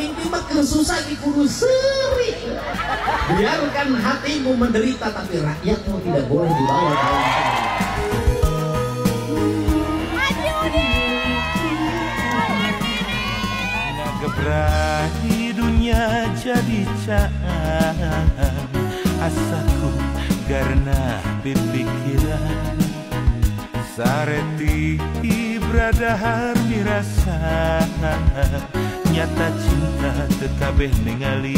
mimpi mah susah dikudu seri. Biarkan hatimu menderita, tapi rakyatmu tidak boleh dibawa dalam Gebrahi dunia jadi caan, asaku karena berpikiran sareti bradahar mirasa nyata cinta tekabeh ningali